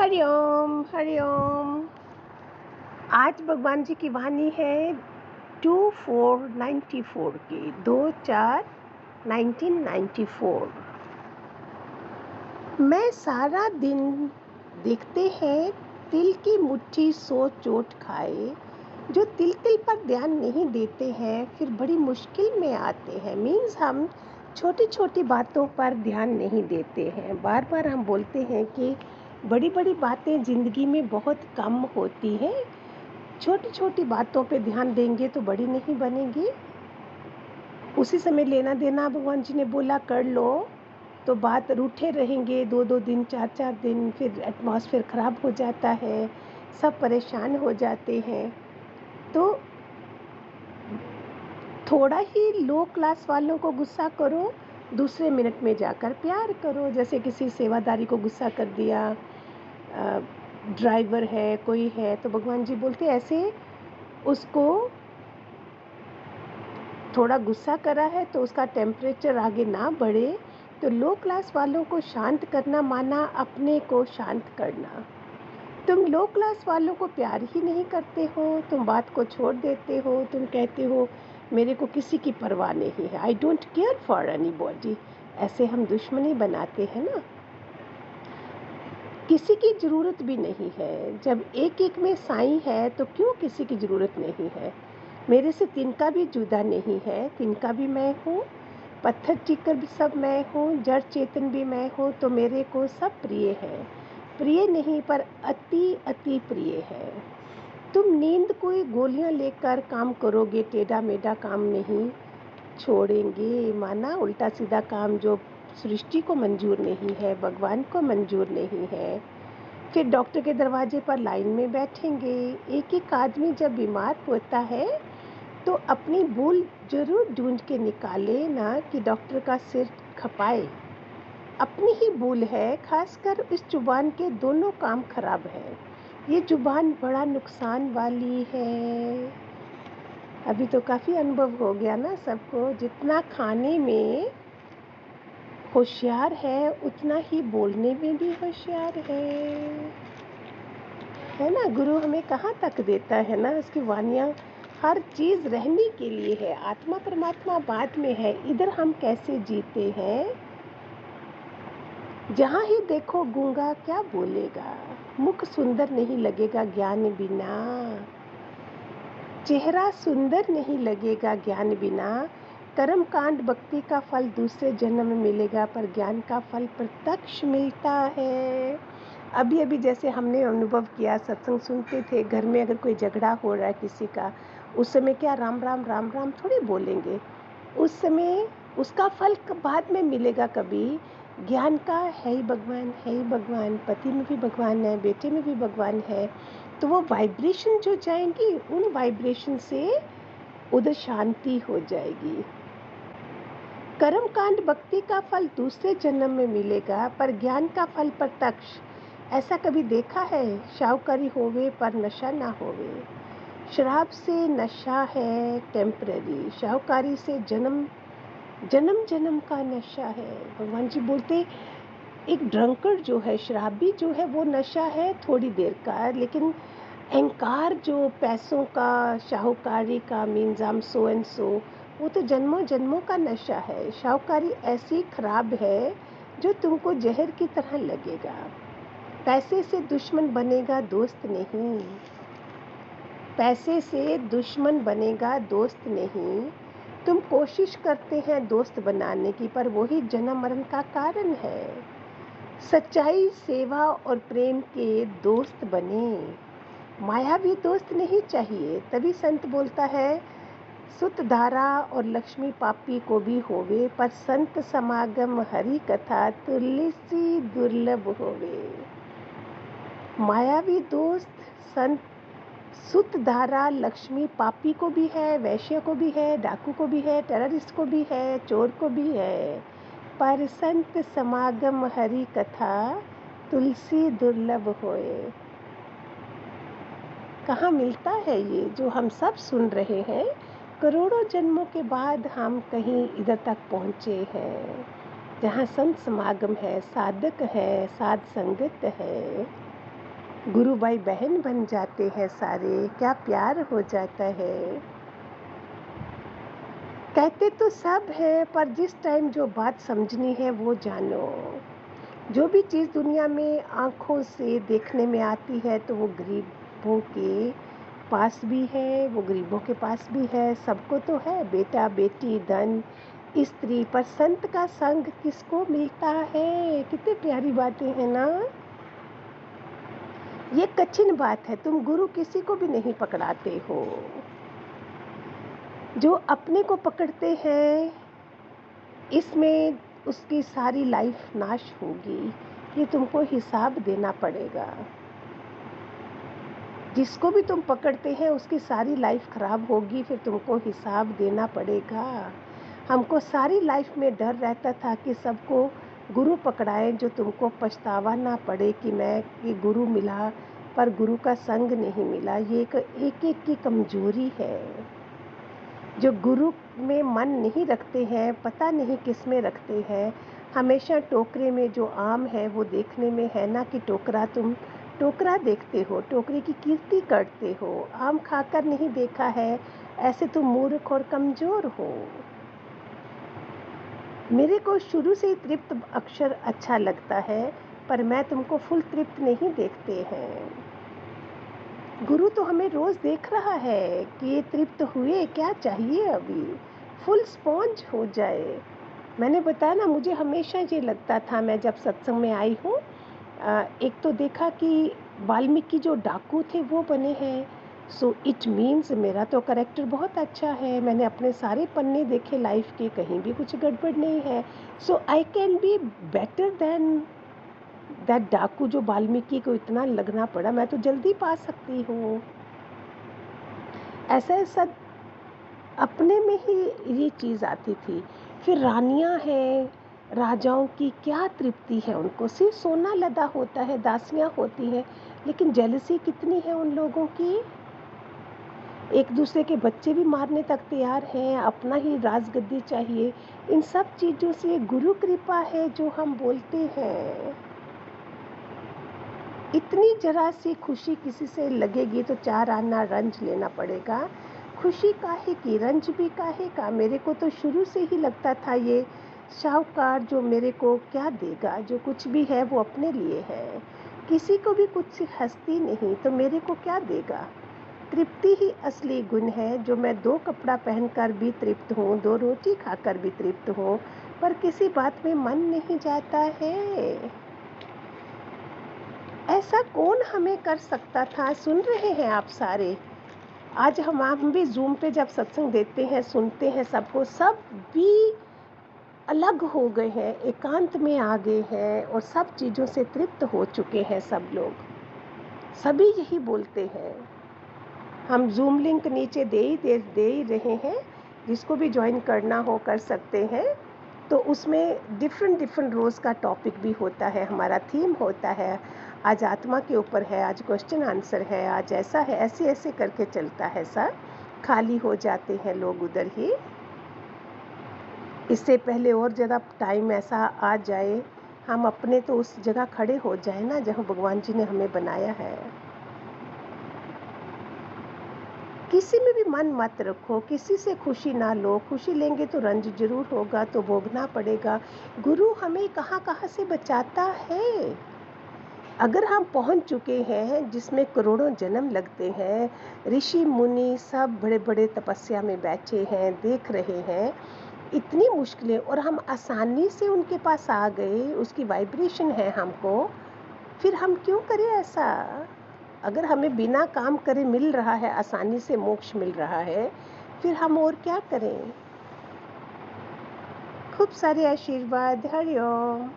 हरिओम। आज भगवान जी की वाणी है 2494 की 2/4/1994। मैं सारा दिन देखते हैं तिल की मुट्ठी सो चोट खाए। जो तिल तिल पर ध्यान नहीं देते हैं फिर बड़ी मुश्किल में आते हैं। मीन्स हम छोटी छोटी बातों पर ध्यान नहीं देते हैं। बार बार हम बोलते हैं कि बड़ी बड़ी बातें ज़िंदगी में बहुत कम होती हैं। छोटी छोटी बातों पे ध्यान देंगे तो बड़ी नहीं बनेगी। उसी समय लेना देना भगवान जी ने बोला कर लो तो बात रूठे रहेंगे 2-2 दिन 4-4 दिन, फिर एटमॉस्फेयर ख़राब हो जाता है, सब परेशान हो जाते हैं। तो थोड़ा ही लो क्लास वालों को गुस्सा करो, दूसरे मिनट में जाकर प्यार करो। जैसे किसी सेवादारी को गुस्सा कर दिया, ड्राइवर है कोई है, तो भगवान जी बोलते ऐसे उसको थोड़ा गुस्सा करा है तो उसका टेम्परेचर आगे ना बढ़े। तो लो क्लास वालों को शांत करना माना अपने को शांत करना। तुम लो क्लास वालों को प्यार ही नहीं करते हो, तुम बात को छोड़ देते हो, तुम कहते हो मेरे को किसी की परवाह नहीं है, I don't care for anybody. ऐसे हम दुश्मनी बनाते हैं ना। किसी की ज़रूरत भी नहीं है। जब एक एक में साईं है तो क्यों किसी की ज़रूरत नहीं है। मेरे से तिनका भी जुदा नहीं है, तिनका भी मैं हूँ, पत्थर चीकर भी सब मैं हूँ, जड़ चेतन भी मैं हूँ। तो मेरे को सब प्रिय है, प्रिय नहीं पर अति अति प्रिय है। तुम नींद कोई गोलियां लेकर काम करोगे, टेढ़ा मेढ़ा काम नहीं छोड़ेंगे। माना उल्टा सीधा काम जो सृष्टि को मंजूर नहीं है, भगवान को मंजूर नहीं है। फिर डॉक्टर के दरवाजे पर लाइन में बैठेंगे। एक एक आदमी जब बीमार होता है तो अपनी भूल जरूर ढूंढ के निकाले ना कि डॉक्टर का सिर खपाए। अपनी ही भूल है, खासकर इस जुबान के दोनों काम खराब हैं। ये जुबान बड़ा नुकसान वाली है। अभी तो काफ़ी अनुभव हो गया ना सबको। जितना खाने में होशियार है उतना ही बोलने में भी होशियार है ना। गुरु हमें कहाँ तक देता है ना। उसकी वानियाँ हर चीज़ रहने के लिए है। आत्मा परमात्मा बाद में है, इधर हम कैसे जीते हैं। जहाँ ही देखो गूंगा क्या बोलेगा, मुख सुंदर नहीं लगेगा ज्ञान बिना, चेहरा सुंदर नहीं लगेगा ज्ञान बिना। कर्म कांड भक्ति का फल दूसरे जन्म में मिलेगा पर ज्ञान का फल प्रत्यक्ष मिलता है। अभी अभी जैसे हमने अनुभव किया, सत्संग सुनते थे, घर में अगर कोई झगड़ा हो रहा है किसी का, उस समय क्या राम राम राम राम थोड़ी बोलेंगे। उस समय उसका फल बाद में मिलेगा। कभी ज्ञान का है ही भगवान, है ही भगवान, पति में भी भगवान है, बेटे में भी भगवान है। तो वो वाइब्रेशन जो जाएंगी, उन वाइब्रेशन से उधर शांति हो जाएगी। कर्म कांड भक्ति का फल दूसरे जन्म में मिलेगा पर ज्ञान का फल प्रत्यक्ष। ऐसा कभी देखा है शाहूकारी होवे पर नशा ना होवे। शराब से नशा है टेम्पररी, शाहूकारी से जन्म जन्म जन्म का नशा है। भगवान जी बोलते एक ड्रंकर जो है, शराबी जो है, वो नशा है थोड़ी देर का, लेकिन अहंकार जो पैसों का, शाहूकारी का, means I am so and so, वो तो जन्मों जन्मों का नशा है। शाहूकारी ऐसी खराब है जो तुमको जहर की तरह लगेगा। पैसे से दुश्मन बनेगा दोस्त नहीं, पैसे से दुश्मन बनेगा दोस्त नहीं। तुम कोशिश करते हैं दोस्त बनाने की पर वही जन्म मरण का कारण है। सच्चाई, सेवा और प्रेम के दोस्त बने, माया भी दोस्त नहीं चाहिए। तभी संत बोलता है सुत धारा और लक्ष्मी पापी को भी होवे पर संत समागम हरि कथा तुलसी दुर्लभ होवे। मायावी दोस्त संत, सुत धारा लक्ष्मी पापी को भी है, वैश्य को भी है, डाकू को भी है, टेररिस्ट को भी है, चोर को भी है, पर संत समागम हरि कथा तुलसी दुर्लभ होए। कहाँ मिलता है ये जो हम सब सुन रहे हैं। करोड़ों जन्मों के बाद हम कहीं इधर तक पहुँचे हैं जहाँ संत समागम है, साधक है, साध संगत है। गुरु भाई बहन बन जाते हैं सारे, क्या प्यार हो जाता है। कहते तो सब हैं, पर जिस टाइम जो बात समझनी है वो जानो। जो भी चीज़ दुनिया में आँखों से देखने में आती है तो वो गरीबों के पास भी है, वो गरीबों के पास भी है, सबको तो है, बेटा, बेटी, धन, स्त्री, पर संत का संग किसको मिलता है? कितनी प्यारी बातें हैं ना? ये कठिन बात है, तुम गुरु किसी को भी नहीं पकड़ाते हो। जो अपने को पकड़ते हैं, इसमें उसकी सारी लाइफ नाश होगी, ये तुमको हिसाब देना पड़ेगा। जिसको भी तुम पकड़ते हैं उसकी सारी लाइफ खराब होगी, फिर तुमको हिसाब देना पड़ेगा। हमको सारी लाइफ में डर रहता था कि सबको गुरु पकड़ाए जो तुमको पछतावा ना पड़े कि मैं कि गुरु मिला पर गुरु का संग नहीं मिला। ये एक की कमजोरी है। जो गुरु में मन नहीं रखते हैं, पता नहीं किस में रखते हैं। हमेशा टोकरे में जो आम है वो देखने में है ना कि टोकरा, तुम टोकरा देखते हो, टोकरे की कीर्ति करते हो, आम खाकर नहीं देखा है, ऐसे तुम मूर्ख और कमजोर हो। मेरे को शुरू से ही तृप्त अक्षर अच्छा लगता है, पर मैं तुमको फुल तृप्त नहीं देखते हैं। गुरु तो हमें रोज देख रहा है कि ये तृप्त हुए, क्या चाहिए अभी, फुल स्पॉन्ज हो जाए। मैंने बताया ना, मुझे हमेशा ये लगता था, मैं जब सत्संग में आई हूँ, एक तो देखा कि वाल्मीकि जो डाकू थे वो बने हैं, सो इट मीन्स मेरा तो करेक्टर बहुत अच्छा है। मैंने अपने सारे पन्ने देखे लाइफ के, कहीं भी कुछ गड़बड़ नहीं है, so I can be better then that डाकू जो वाल्मीकि को इतना लगना पड़ा, मैं तो जल्दी पा सकती हूँ। ऐसा ऐसा अपने में ही ये चीज़ आती थी। फिर रानियां हैं, राजाओं की क्या तृप्ति है, उनको सिर्फ सोना लदा होता है, दासियां होती हैं, लेकिन जेलसी कितनी है उन लोगों की। एक दूसरे के बच्चे भी मारने तक तैयार हैं, अपना ही राजगद्दी चाहिए। इन सब चीज़ों से गुरु कृपा है जो हम बोलते हैं। इतनी जरा सी खुशी किसी से लगेगी तो 4 आना रंज लेना पड़ेगा। खुशी काहे की, रंज भी काहे का। मेरे को तो शुरू से ही लगता था ये शाहूकार जो मेरे को क्या देगा, जो कुछ भी है वो अपने लिए है, किसी को भी कुछ हंसती नहीं, तो मेरे को क्या देगा। तृप्ति ही असली गुण है, जो मैं 2 कपड़ा पहनकर भी तृप्त हूँ, 2 रोटी खाकर भी तृप्त हूँ, पर किसी बात में मन नहीं जाता है। ऐसा कौन हमें कर सकता था। सुन रहे हैं आप सारे, आज हम भी जूम पे जब सत्संग देते हैं, सुनते हैं सबको, सब भी अलग हो गए हैं, एकांत में आ गए हैं और सब चीज़ों से तृप्त हो चुके हैं। सब लोग, सभी यही बोलते हैं। हम जूम लिंक नीचे दे ही रहे हैं, जिसको भी ज्वाइन करना हो कर सकते हैं। तो उसमें डिफरेंट रोज़ का टॉपिक भी होता है, हमारा थीम होता है। आज आत्मा के ऊपर है, आज क्वेश्चन आंसर है, आज ऐसा है, ऐसे ऐसे करके चलता है सर। खाली हो जाते हैं लोग उधर ही। इससे पहले और ज़्यादा टाइम ऐसा आ जाए, हम अपने तो उस जगह खड़े हो जाए ना जहाँ भगवान जी ने हमें बनाया है। किसी में भी मन मत रखो, किसी से खुशी ना लो। खुशी लेंगे तो रंज जरूर होगा, तो भोगना पड़ेगा। गुरु हमें कहाँ कहाँ से बचाता है। अगर हम पहुंच चुके हैं जिसमें करोड़ों जन्म लगते हैं, ऋषि मुनि सब बड़े बड़े तपस्या में बैठे हैं, देख रहे हैं इतनी मुश्किलें, और हम आसानी से उनके पास आ गए, उसकी वाइब्रेशन है हमको, फिर हम क्यों करें ऐसा। अगर हमें बिना काम करे मिल रहा है, आसानी से मोक्ष मिल रहा है, फिर हम और क्या करें। खूब सारे आशीर्वाद। हरि ओम।